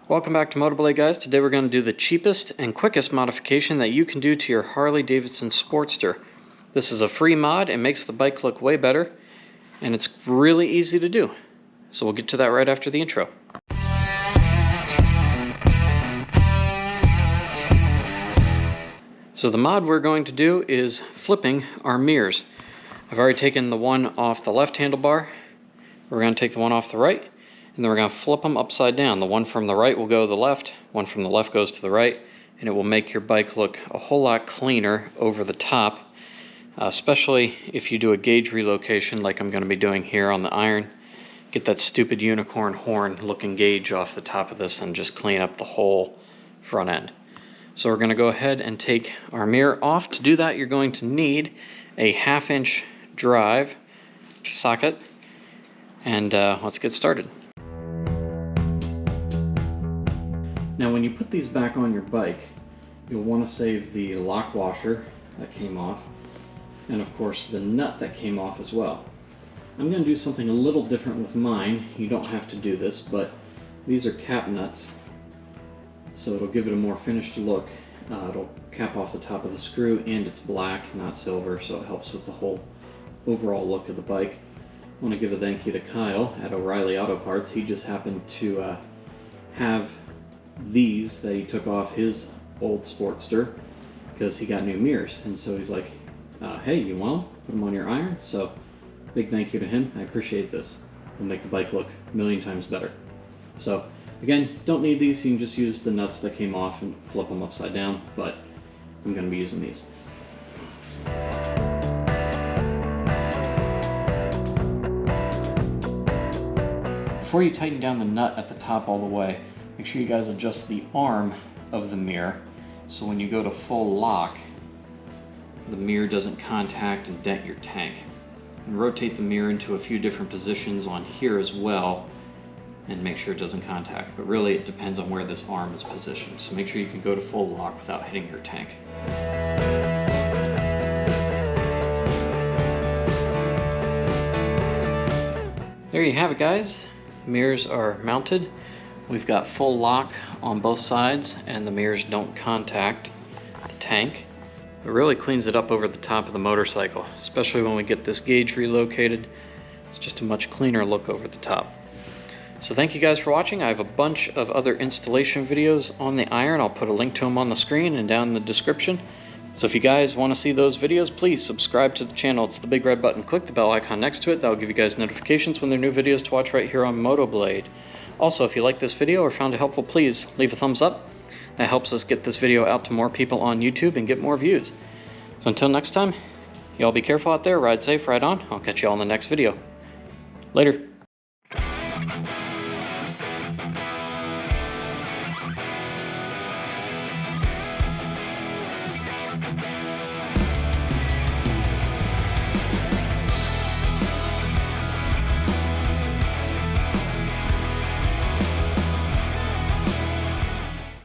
Welcome back to MOTOBLADE, guys. Today we're going to do the cheapest and quickest modification that you can do to your Harley Davidson Sportster. This is a free mod. It makes the bike look way better, and it's really easy to do. So we'll get to that right after the intro. So the mod we're going to do is flipping our mirrors. I've already taken the one off the left handlebar. We're going to take the one off the right, and then we're going to flip them upside down. The one from the right will go to the left, one from the left goes to the right, and it will make your bike look a whole lot cleaner over the top, especially if you do a gauge relocation like I'm going to be doing here on the Iron. Get that stupid unicorn horn looking gauge off the top of this and just clean up the whole front end. So we're going to go ahead and take our mirror off. To do that, you're going to need a 1/2 inch drive socket, and let's get started. Now when you put these back on your bike, you'll want to save the lock washer that came off, and of course the nut that came off as well. I'm going to do something a little different with mine. You don't have to do this, but these are cap nuts, so it'll give it a more finished look. It'll cap off the top of the screw, and it's black, not silver, so it helps with the whole overall look of the bike. I want to give a thank you to Kyle at O'Reilly Auto Parts. He just happened to have these that he took off his old Sportster because he got new mirrors, and so he's like, hey, you want them? Put them on your Iron. So big thank you to him. I appreciate this. It'll make the bike look a million times better. So again, don't need these. You can just use the nuts that came off and flip them upside down, but I'm going to be using these. Before you tighten down the nut at the top all the way, make sure you guys adjust the arm of the mirror so when you go to full lock, the mirror doesn't contact and dent your tank. And rotate the mirror into a few different positions on here as well and make sure it doesn't contact. But really it depends on where this arm is positioned. So make sure you can go to full lock without hitting your tank. There you have it, guys. Mirrors are mounted. We've got full lock on both sides, and the mirrors don't contact the tank. It really cleans it up over the top of the motorcycle, especially when we get this gauge relocated. It's just a much cleaner look over the top. So thank you guys for watching. I have a bunch of other installation videos on the Iron. I'll put a link to them on the screen and down in the description. So if you guys want to see those videos, please subscribe to the channel. It's the big red button. Click the bell icon next to it. That'll give you guys notifications when there are new videos to watch right here on MOTOBLADE. Also, if you like this video or found it helpful, please leave a thumbs up. That helps us get this video out to more people on YouTube and get more views. So until next time, y'all be careful out there, ride safe, ride on. I'll catch you all in the next video. Later.